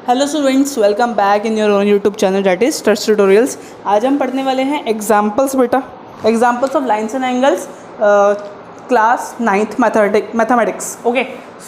Hello students, welcome back in your own YouTube channel that is stress tutorials. आज हम पढ़ने वाले हैं एग्जाम्पल्स बेटा, examples of lines and angles, class 9th mathematics. Okay,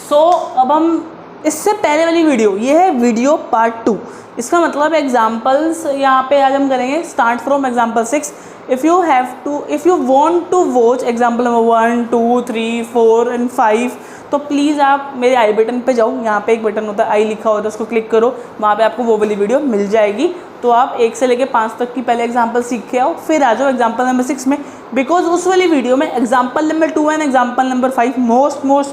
so अब हम इससे पहले वाली वीडियो, ये है वीडियो पार्ट 2। इसका मतलब एग्जाम्पल्स यहाँ पे आज हम करेंगे start from example 6। If you want to watch example number 1, 2, 3, 4 and 5, तो प्लीज़ आप मेरे आई बटन पे जाओ। यहाँ पे एक बटन होता है, आई लिखा होता है, उसको क्लिक करो, वहाँ पे आपको वो वाली वीडियो मिल जाएगी। तो आप 1 से लेकर 5 तक की पहले एग्जाम्पल सीख के आओ, फिर आ जाओ एग्जाम्पल नंबर 6 में। बिकॉज उस वाली वीडियो में example number 2 and example number 5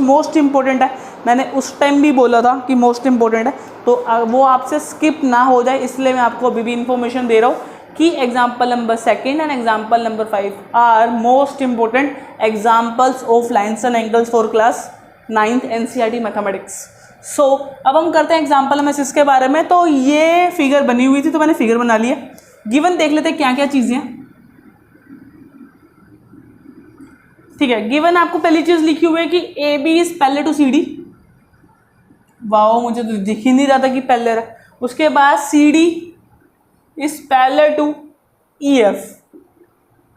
most important है। मैंने उस टाइम भी बोला था कि मोस्ट इंपॉर्टेंट है, तो वो आपसे स्किप ना हो जाए, इसलिए मैं आपको अभी भी इंफॉर्मेशन दे रहा हूँ कि example number 2 and example number 5 are most important examples of lines and angles for class 9th NCERT mathematics. So अब हम करते हैं एग्जाम्पल नंबर 6 के बारे में। तो ये फिगर बनी हुई थी, तो मैंने फिगर बना लिया। गिवन देख लेते हैं क्या क्या चीज़ें हैं। ठीक है, गिवन आपको पहली चीज़ लिखी हुई है कि AB is parallel to CD। Wow, मुझे तो दिख ही नहीं रहा था कि पैरेलल है। उसके बाद CD is parallel to EF,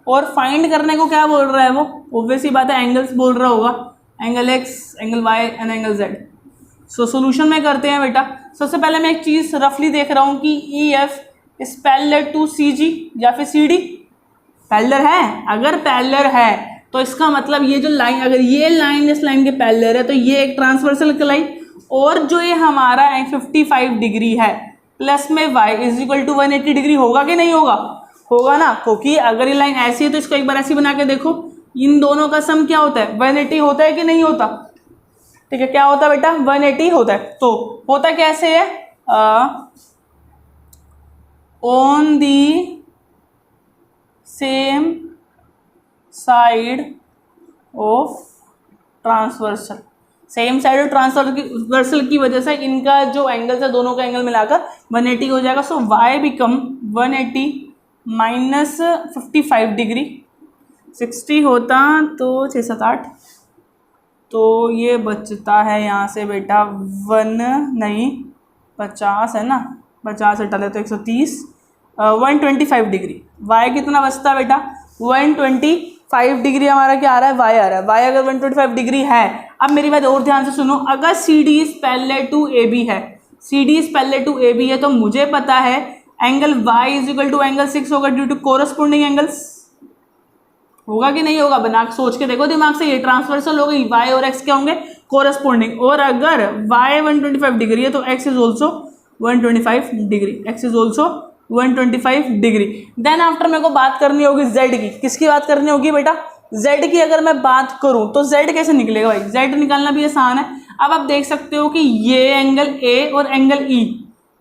और फाइंड करने को क्या बोल रहा है वो, ऑब्वियस ही बात है, एंगल्स बोल रहा होगा, angle X, angle Y and angle Z। So solution में करते हैं बेटा। सबसे पहले मैं एक चीज़ रफली देख रहा हूँ कि EF is parallel to CG या फिर CD। पैरेलल है, अगर पैरेलल है तो इसका मतलब ये जो लाइन, अगर ये लाइन इस लाइन के पैरेलल है तो ये एक ट्रांसवर्सल लाइन, और जो ये हमारा 55 डिग्री है प्लस में y is equal to 180 degree होगा कि नहीं होगा? होगा ना, क्योंकि अगर ये लाइन ऐसी है तो इसको एक बार ऐसी बना के देखो, इन दोनों का सम क्या होता है? 180 होता है कि नहीं होता? ठीक है, क्या होता है बेटा? 180 होता है। तो होता कैसे है? On the same side of transversal, same side of transversal की वजह से इनका जो एंगल है, दोनों का एंगल मिलाकर 180 हो जाएगा। सो y बिकम 180 माइनस 55 डिग्री, 60 होता तो 6, 7, 8, तो ये बचता है यहाँ से बेटा 50 है ना, 50 हटा ले तो 130, 125 डिग्री। y कितना बचता है बेटा? 125 डिग्री हमारा क्या आ रहा है? y आ रहा है। y अगर 125 डिग्री है, अब मेरी बात और ध्यान से सुनो, अगर CD is parallel to AB है, CD is parallel to AB है, तो मुझे पता है angle y is equal to angle 6 होगा ड्यू टू कोरस्पोंडिंग एंगल्स। होगा कि नहीं होगा? बना सोच के देखो दिमाग से, ये ट्रांसवर्सल हो गई, y और x क्या होंगे? कोरस्पोंडिंग। और अगर y 125 डिग्री है तो x is also 125 degree, x is also 125 degree. Then after मेरे को बात करनी होगी z की। किसकी बात करनी होगी बेटा? z की। अगर मैं बात करूं तो z कैसे निकलेगा भाई? z निकालना भी आसान है। अब आप देख सकते हो कि ये एंगल A और एंगल E,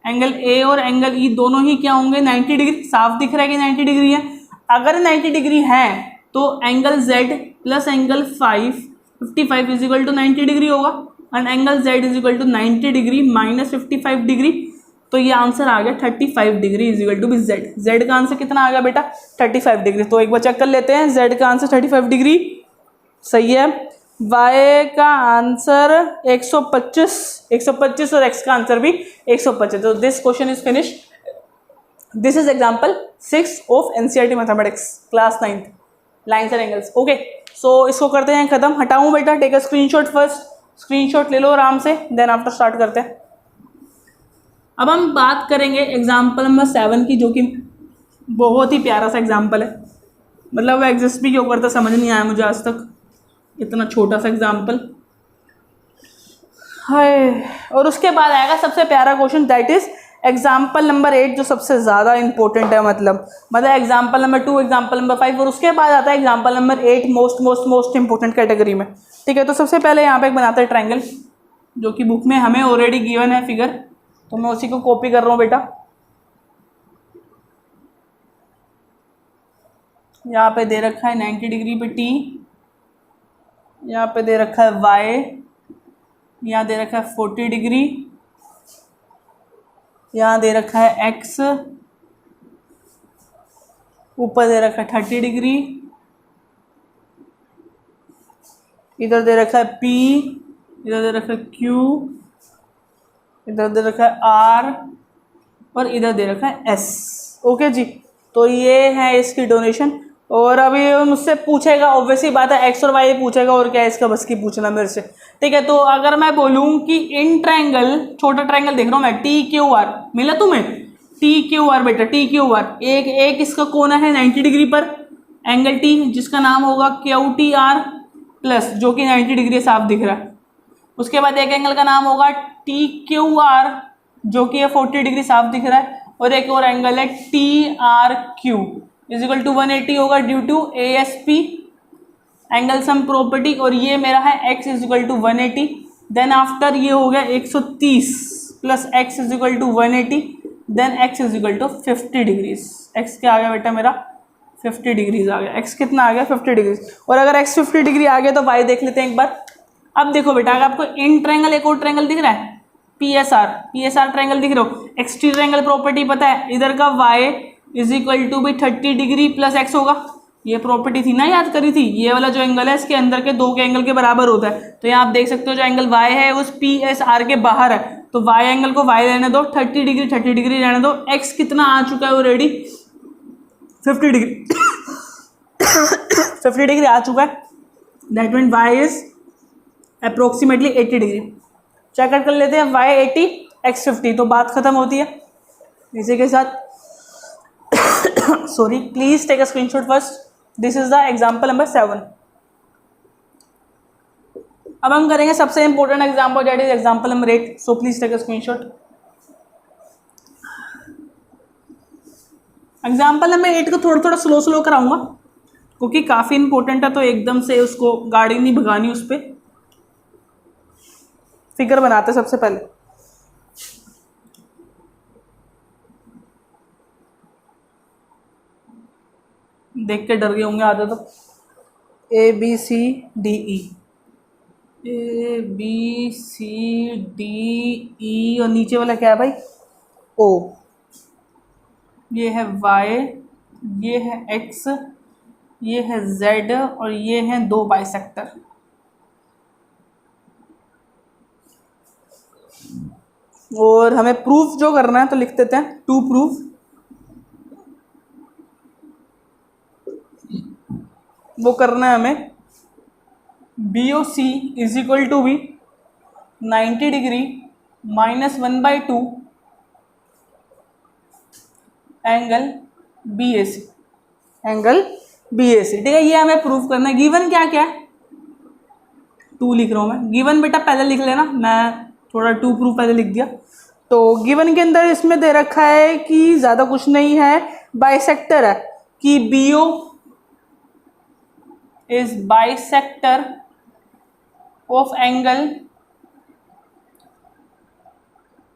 एंगल A और एंगल E दोनों ही क्या होंगे? 90 डिग्री। साफ दिख रहा है कि 90 डिग्री है। अगर 90 डिग्री है तो angle Z plus angle 55 is equal to 90 degree होगा, and angle Z is equal to 90 degree minus 55 degree. तो ये आंसर आ गया 35 डिग्री इज इक्वल टू भी Z। Z का आंसर कितना आ गया बेटा? 35 डिग्री। तो एक बार चेक कर लेते हैं, Z का आंसर 35 डिग्री सही है। Y का आंसर 125 और X का आंसर भी 125। तो this question is finished. This is example 6 of NCERT mathematics class 9th lines and angles. Okay, so इसको करते हैं खत्म। हटाऊं बेटा? Take a screenshot first, screenshot ले लो आराम से, देन आफ्टर स्टार्ट करते हैं। अब हम बात करेंगे एग्जाम्पल नंबर 7 की, जो कि बहुत ही प्यारा सा एग्जाम्पल है। मतलब वो एग्जिस्ट भी क्यों करता समझ नहीं आया मुझे आज तक, इतना छोटा सा एग्जाम्पल है। और उसके बाद आएगा सबसे प्यारा question, that is example number 8, जो सबसे ज़्यादा इंपॉर्टेंट है। मतलब एग्जाम्पल नंबर 2, एग्जाम्पल नंबर 5, और उसके बाद आता है example number 8 most important category में। ठीक है, तो सबसे पहले यहाँ पे एक बनाते हैं ट्रायंगल, जो कि बुक में हमें ऑलरेडी गिवन है फिगर, तो मैं उसी को कॉपी कर रहा हूँ बेटा। यहाँ पे दे रखा है 90 डिग्री पे T, यहाँ पे दे रखा है Y, यहाँ दे रखा है 40 डिग्री, यहाँ दे रखा है X, ऊपर दे रखा है 30 डिग्री, इधर दे रखा है P, इधर दे रखा है Q, इधर दे रखा है आर और इधर दे रखा है एस। ओके जी, तो ये है इसकी डोनेशन। और अभी मुझसे पूछेगा, ऑब्वियसली बात है एक्स और वाई पूछेगा, और क्या है इसका बस की पूछना मेरे से। ठीक है, तो अगर मैं बोलूँ कि इन ट्रायंगल, छोटा ट्रायंगल देख रहा हूँ मैं, टी क्यू आर, मिला तुम्हें टी क्यू आर बेटा, टी क्यू आर, एक इसका कोना है 90 डिग्री पर एंगल टी, जिसका नाम होगा क्यू टी आर प्लस, जो कि 90 डिग्री साफ दिख रहा है। उसके बाद एक एंगल का नाम होगा टी क्यू आर, जो कि 40 डिग्री साफ दिख रहा है। और एक और एंगल है T R Q is equal to 180 होगा due to A S P angle sum property, और ये मेरा है x is equal to 180। Then after ये हो गया 130 plus x is equal to 180, then x is equal to 50 degrees. x क्या आ गया बेटा मेरा 50 डिग्रीज आ गया। x कितना आ गया 50 डिग्रीज। और अगर x 50 डिग्री आ गया तो y देख लेते हैं एक बार। अब देखो बेटा, अगर आपको इन ट्रायंगल एक और ट्रायंगल दिख रहा है PSR ट्रायंगल दिख रहा हो, एक्सट्रीम ट्रायंगल प्रॉपर्टी पता है, इधर का y इज इक्वल टू भी 30 डिग्री प्लस x होगा। ये प्रॉपर्टी थी ना, याद करी थी, ये वाला जो एंगल है इसके अंदर के दो के एंगल के बराबर होता है। तो यहाँ आप देख सकते हो जो एंगल y है उस PSR के बाहर है, तो y एंगल को y रहने दो, 30 डिग्री रहने दो। x कितना आ चुका है ऑलरेडी 50 डिग्री 50 डिग्री आ चुका है। That mean y is approximately 80 degree. Check कर लेते हैं, y 80 x 50, तो बात खत्म होती है इसी के साथ। Sorry, please take a screenshot first. This is the example number 7। अब हम करेंगे सबसे important example, that is example number 8। So please take a screenshot. Example number 8 को थोड़ा थोड़ा स्लो कराऊंगा क्योंकि काफी इंपॉर्टेंट है, तो एकदम से उसको गाड़ी नहीं भगानी, उस पर फिगर बनाते सबसे पहले। देख के डर गए होंगे आधे तो। A B C D E, A B C D E, और नीचे वाला क्या है भाई ओ। ये है वाई, ये है एक्स, ये है जेड, और ये हैं दो बाइसेक्टर। और हमें प्रूफ जो करना है तो लिख देते हैं टू प्रूफ। वो करना है हमें B O C is equal to B 90 degree -1/2 angle B A C, angle B A C. ठीक है, ये हमें प्रूफ करना है। गिवन क्या क्या है, टू लिख रहा हूँ मैं। गिवन बेटा पहले लिख लेना, मैं थोड़ा टू प्रूफ पहले लिख दिया। तो गिवन के अंदर इसमें दे रखा है कि ज़्यादा कुछ नहीं है, बाइसेक्टर है, कि B O is bisector of angle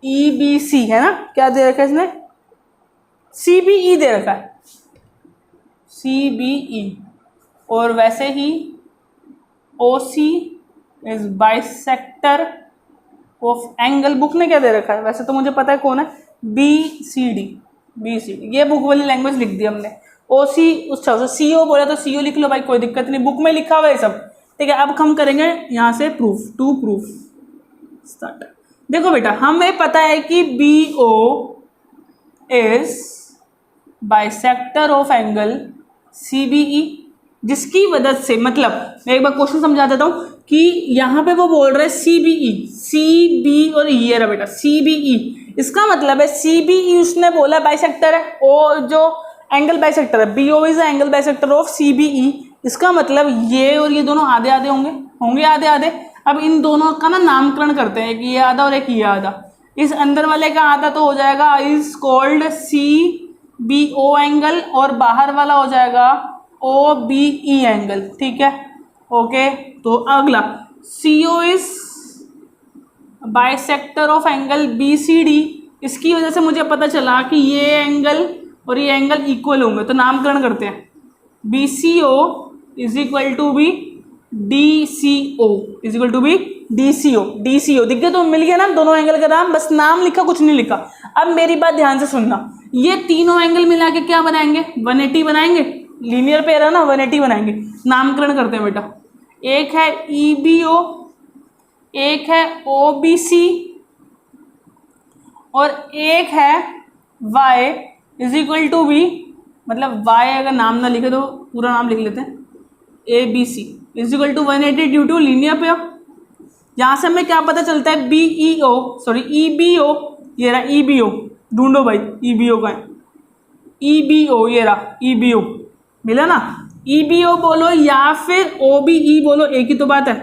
E B C, है ना। क्या दे रखा है इसने, सी बी ई दे रखा है, सी बी ई। और वैसे ही O C is bisector of angle, book ने क्या दे रखा है, वैसे तो मुझे पता है कौन है, B C D, B C D. ये बुक वाली लैंग्वेज लिख दी हमने। ओ सी, अच्छा सी ओ बोला तो सी ओ लिख लो भाई, कोई दिक्कत नहीं, बुक में लिखा हुआ है सब। ठीक है, अब हम करेंगे यहाँ से प्रूफ, टू प्रूफ स्टार्ट। देखो बेटा, हमें पता है कि B O is bisector of angle C B E, जिसकी वजह से, मतलब मैं एक बार क्वेश्चन समझा देता हूँ कि यहाँ पे वो बोल रहे हैं सी बी ई, सी बी और ये रहा बेटा सी बी ई। इसका मतलब है सी बी ई उसने बोला बाइसेक्टर है, और जो एंगल बाइसेक्टर है B O is angle bisector of C B E. इसका मतलब ये और ये दोनों आधे आधे होंगे आधे आधे। अब इन दोनों का ना नामकरण करते हैं, एक ये आधा और एक ये आधा। इस अंदर वाले का आधा तो हो जाएगा is called C B O angle, और बाहर वाला हो जाएगा ओ बी ई एंगल। ठीक है, ओके। तो अगला C O is bisector of angle B C D. इसकी वजह से मुझे पता चला कि ये एंगल और ये एंगल इक्वल होंगे, तो नामकरण करते हैं। B C O is equal to B D C O, is equal to B D C O. D C O दिख गया, तो मिल गया ना दोनों एंगल का नाम, बस नाम लिखा, कुछ नहीं लिखा। अब मेरी बात ध्यान से सुनना, ये तीनों एंगल मिला के क्या बनाएंगे, 180 बनाएंगे। लीनियर पेयर है ना, 180 बनाएंगे। नामकरण करते हैं बेटा, एक है ई बी ओ, एक है ओ बी सी, और एक है y is equal to B, मतलब y अगर नाम ना लिखे तो पूरा नाम लिख लेते हैं, A B C is equal to 180 due to linear pair. यहाँ से हमें क्या पता चलता है, B E O sorry E B O, ये रहा ई बी ओ, ढूंढो भाई ई बी ओ का है, ई बी ओ ये रहा ई बी ओ, मिला ना, ई बी ओ बोलो या फिर ओ बी ई बोलो, एक ही तो बात है,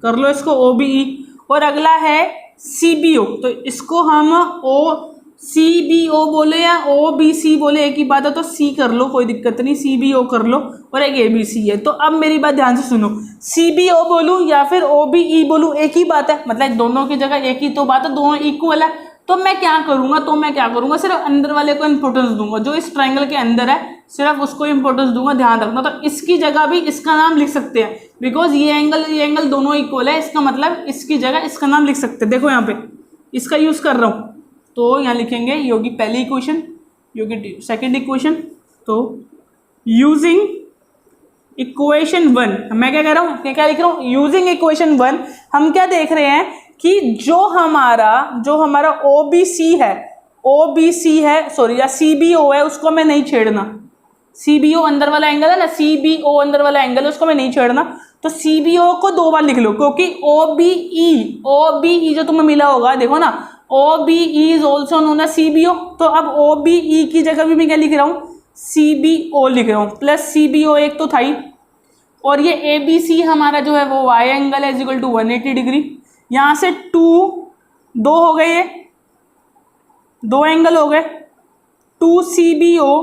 कर लो इसको ओ बी ई। और अगला है सी बी ओ, तो इसको हम ओ सी बी ओ बोले या ओ बी सी बोले, एक ही बात है, तो सी कर लो कोई दिक्कत नहीं, सी बी ओ कर लो, और एक ए बी सी है। तो अब मेरी बात ध्यान से सुनो, सी बी ओ बोलूँ या फिर ओ बी ई बोलूँ, एक ही बात है, मतलब दोनों की जगह एक ही तो बात है, दोनों इक्वल है। तो मैं क्या करूँगा, सिर्फ अंदर वाले को इंपॉर्टेंस दूंगा, जो इस ट्रायंगल के अंदर है सिर्फ उसको इंपॉर्टेंस दूंगा, ध्यान रखना। तो इसकी जगह भी इसका नाम लिख सकते हैं, बिकॉज ये एंगल दोनों इक्वल है, इसका मतलब इसकी जगह इसका नाम लिख सकते हैं। देखो यहाँ पे इसका यूज कर रहा हूँ, तो यहाँ लिखेंगे योगी पहली इक्वेशन, योगी सेकेंड इक्वेशन। तो यूजिंग इक्वेशन 1, मैं क्या कह रहा हूँ, क्या लिख रहा हूँ, यूजिंग इक्वेशन 1, हम क्या देख रहे हैं कि जो हमारा ओ बी सी है सॉरी या सी बी ओ है, उसको मैं नहीं छेड़ना, सी बी ओ अंदर वाला एंगल है ना, सी बी ओ अंदर वाला एंगल है, उसको मैं नहीं छेड़ना। तो सी बी ओ को 2 बार लिख लो, क्योंकि ओ बी ई जो तुम्हें मिला होगा, देखो ना, O B E is also known as C B O. तो अब ओ बी ई की जगह भी मैं क्या लिख रहा हूँ, सी बी ओ लिख रहा हूँ, प्लस सी बी ओ एक तो था ही, और ये ए बी सी हमारा जो है वो वाई एंगल है इज इक्वल टू 180 डिग्री। यहाँ से 2 हो गए, ये 2 एंगल हो गए, 2 C B O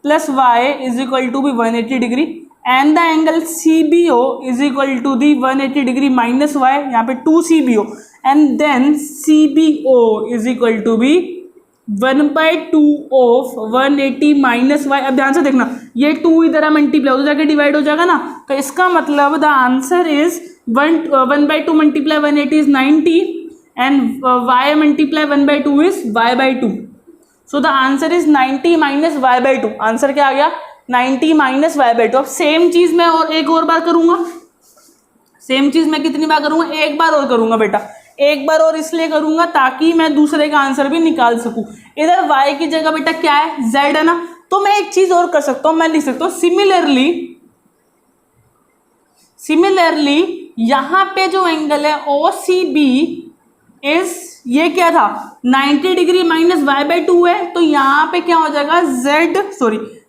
plus Y is equal to भी 180 degree, and the angle C B O is equal to the 180 degree minus Y, यहाँ पे 2 C B O, and then C B O is equal to बी 1/2 of 180 minus Y. अब ध्यान से देखना, ये 2 इधर है मल्टीप्लाई हो जाके डिवाइड हो जाएगा ना, तो इसका मतलब the answer is 1/2 multiply 180 is 90 and y multiply 1/2 is y/2। So the answer is 90 minus y/2। Answer क्या आ गया, 90 माइनस y/2। अब सेम चीज मैं और एक और बार करूंगा, सेम चीज मैं कितनी बार करूंगा, एक बार और करूंगा बेटा, एक बार और इसलिए करूंगा ताकि मैं दूसरे का आंसर भी निकाल सकूं। इधर y की जगह बेटा क्या है, z है ना, तो मैं एक चीज और कर सकता हूं, मैं लिख सकता हूं सिमिलरली यहां पे जो एंगल है ओ सी बी इज, ये क्या था 90 डिग्री माइनस y/2 है, तो यहाँ पे क्या हो जाएगा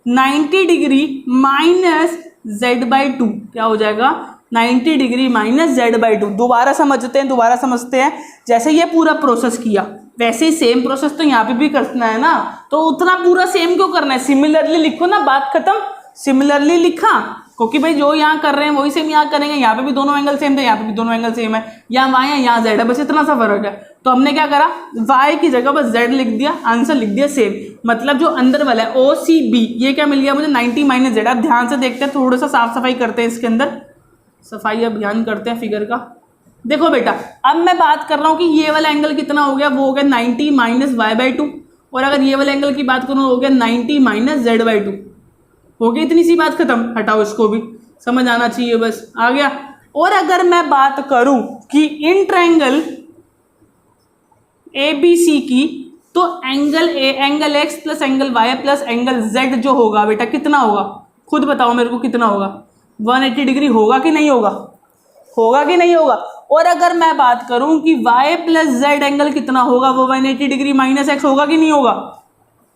90 डिग्री माइनस z/2 क्या हो जाएगा, 90 डिग्री माइनस z/2। दोबारा समझते हैं, जैसे ये पूरा प्रोसेस किया वैसे ही सेम प्रोसेस तो यहाँ पे भी करना है ना, तो उतना पूरा सेम क्यों करना है, सिमिलरली लिखो ना, बात खत्म। सिमिलरली लिखा क्योंकि भाई जो यहाँ कर रहे हैं वही सेम यहाँ करेंगे, यहाँ पे भी दोनों एंगल सेम थे, यहाँ पे भी दोनों एंगल सेम है, यहाँ वाई है यहाँ जेड है, बस इतना सा फर्क है। तो हमने क्या करा, वाई की जगह बस जेड लिख दिया, आंसर लिख दिया सेम, मतलब जो अंदर वाला है ओ सी बी, ये क्या मिल गया मुझे 90 माइनस जेड। अब ध्यान से देखते हैं, थोड़ा सा साफ सफाई करते हैं इसके अंदर, सफाई अभियान करते हैं फिगर का। देखो बेटा, अब मैं बात कर रहा हूँ कि ये वाला एंगल कितना हो गया, वो हो गया 90 माइनस y/2, और अगर ये वाले एंगल की बात करूँ हो गया 90 माइनस z/2। हो गई इतनी सी बात खत्म, हटाओ इसको भी, समझ आना चाहिए बस, आ गया। और अगर मैं बात करूं कि in triangle A B C की, तो angle X plus angle Y plus angle Z जो होगा बेटा कितना होगा, खुद बताओ मेरे को कितना होगा, 180 डिग्री होगा कि नहीं होगा, होगा कि नहीं होगा। और अगर मैं बात करूं कि y प्लस जेड एंगल कितना होगा, वो 180 डिग्री माइनस एक्स होगा कि नहीं होगा,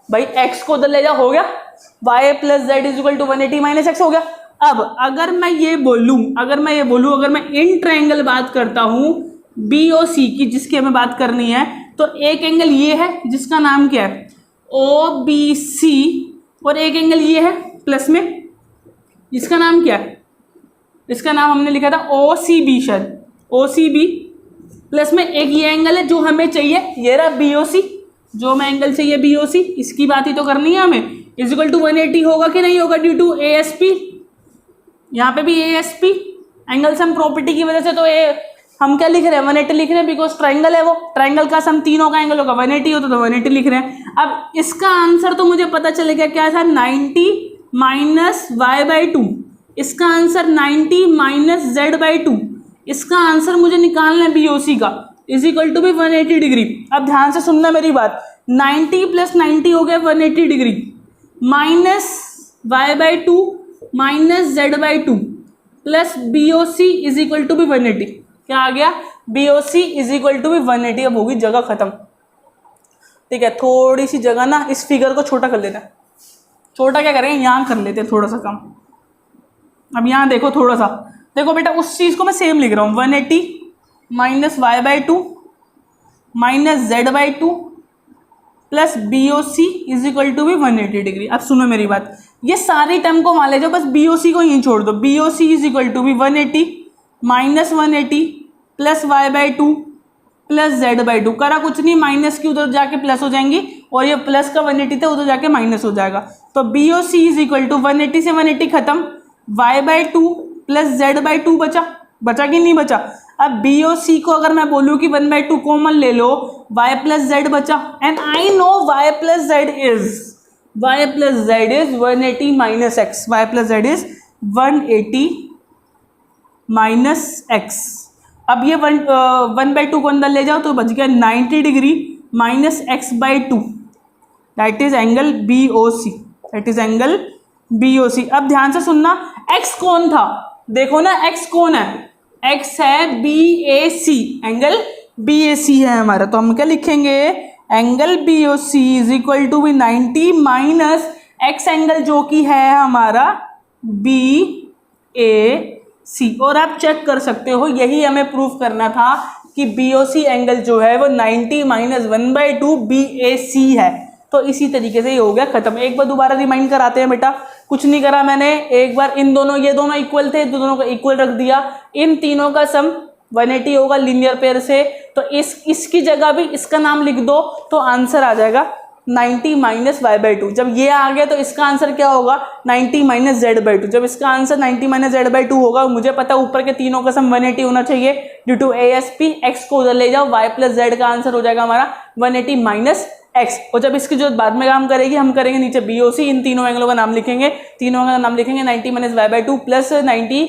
भाई x को उधर ले जा, हो गया, y plus Z is equal to 180 minus X हो गया। अब अगर मैं ये बोलूं, अगर मैं इन ट्रायंगल बात करता हूं बी ओ सी की, जिसकी हमें बात करनी है, तो एक एंगल ये है जिसका नाम क्या है ओ बी सी, और एक एंगल ये है प्लस में, इसका नाम क्या है, इसका नाम हमने लिखा था ओ सी बी, शायद ओ सी बी, प्लस में एक ये एंगल है जो हमें चाहिए, ये रहा बी ओ सी, जो हमें एंगल चाहिए बी ओ सी, इसकी बात ही तो करनी है हमें, इज इक्वल टू 180 होगा कि नहीं होगा, due to A S P, यहाँ पे भी A S P, angle sum property की वजह से तो हम क्या लिख रहे हैं 180 लिख रहे हैं, बिकॉज ट्रायंगल है, वो ट्रायंगल का सम तीनों का एंगल होगा 180 होता तो 180 लिख रहे हैं। अब इसका आंसर तो मुझे पता चलेगा क्या था, 90 माइनस y/2, इसका आंसर 90 माइनस z/2, इसका आंसर मुझे निकालना है BOC का। इज इक्वल टू भी 180 डिग्री। अब ध्यान से सुनना मेरी बात, 90 प्लस 90 हो गया 180 degree, minus Y by two minus Z by two plus B O C is equal to भी 180। क्या आ गया? B O C is equal to भी 180। अब होगी जगह खत्म। ठीक है, थोड़ी सी जगह ना इस फिगर को छोटा कर लेना। छोटा क्या करेंगे, यहाँ कर लेते हैं थोड़ा सा कम। अब यहाँ देखो थोड़ा सा, देखो बेटा उस चीज़ को मैं सेम लिख रहा हूँ, 180 minus Y by two minus Z by two plus B O C is equal to भी 180 डिग्री। अब सुनो मेरी बात, ये सारी टर्म को मान ले जाओ, बस बी ओ सी को यहीं छोड़ दो। B O C is equal to भी 180 minus 180 plus Y by two plus Z by two. करा कुछ नहीं, माइनस की उधर जाके प्लस हो जाएंगी और ये प्लस का 180 था उधर जाके माइनस हो जाएगा। तो B O C is equal to 180 से 180 खत्म, Y by two plus Z by two बचा कि नहीं बचा? अब बी ओ सी को अगर मैं बोलूँ कि 1/2 कॉमन ले लो, y प्लस जेड बचा। And I know y plus Z is 180 minus x. y plus Z is 180 minus x. अब ये 1/2 को अंदर ले जाओ तो बच गया 90 degree minus x by two, that is angle B O C. That is angle B O C. अब ध्यान से सुनना, x कौन था? देखो ना x कौन है? x है B A C, angle B A C है हमारा। तो हम क्या लिखेंगे? Angle B O C is equal to भी 90 माइनस x एंगल जो कि है हमारा बी ए सी। और आप चेक कर सकते हो, यही हमें प्रूफ करना था कि बी ओ सी एंगल जो है वो 90 माइनस 1/2 बी ए सी है। तो इसी तरीके से ये हो गया खत्म। एक बार दोबारा रिमाइंड कराते हैं बेटा, कुछ नहीं करा मैंने। एक बार इन दोनों, ये दोनों इक्वल थे, दोनों को इक्वल रख दिया। इन तीनों का सम 180 होगा लीनियर पेयर से, तो इसकी जगह भी इसका नाम लिख दो तो आंसर आ जाएगा 90 माइनस वाई बाई टू। जब ये आ गया तो इसका आंसर क्या होगा? 90 माइनस जेड बाई टू। जब इसका answer 90 minus Z by to होगा, मुझे पता है ऊपर के तीनों का सम 180 होना चाहिए ड्यू टू ASP। एक्स को उधर ले जाओ, वाई प्लस जेड का आंसर हो जाएगा हमारा 180 माइनस एक्स। और जब इसकी जो बाद में काम करेगी, हम करेंगे नीचे BOC, इन तीनों एंगलों का नाम लिखेंगे। तीनों का नाम लिखेंगे 90 minus Y by two plus 90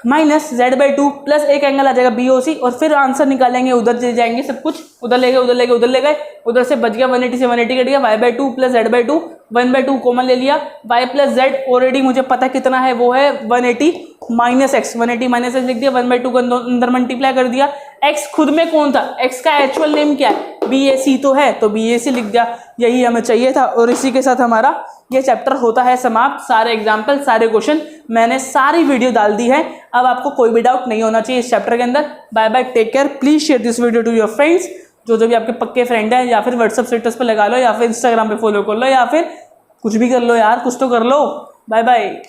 minus Z by two plus एक एंगल आ जाएगा BOC। और फिर आंसर निकालेंगे, उधर ले जाएंगे सब कुछ, उधर ले गए उधर ले गए उधर ले गए, उधर से बच गया 180 से 180 कट गया, Y by two plus Z by two, 1/2 common ले लिया, वाई प्लस जेड ऑलरेडी मुझे पता कितना है, वो है 180 माइनस एक्स। 180 माइनस एक्स लिख दिया, 1/2 को अंदर मल्टीप्लाई कर दिया। एक्स खुद में कौन था? एक्स का एक्चुअल नेम क्या है? BAC तो है, तो BAC लिख दिया। यही हमें चाहिए था। और इसी के साथ हमारा ये चैप्टर होता है समाप्त। सारे एग्जाम्पल, सारे क्वेश्चन मैंने सारी वीडियो डाल दी है। अब आपको कोई भी डाउट नहीं होना चाहिए इस चैप्टर के अंदर। Bye bye, take care. Please share this video to your friends, जो भी आपके पक्के फ्रेंड हैं, या फिर व्हाट्सएप स्टेटस पे लगा लो, या फिर इंस्टाग्राम पे फॉलो कर लो, या फिर कुछ भी कर लो यार, कुछ तो कर लो। Bye bye.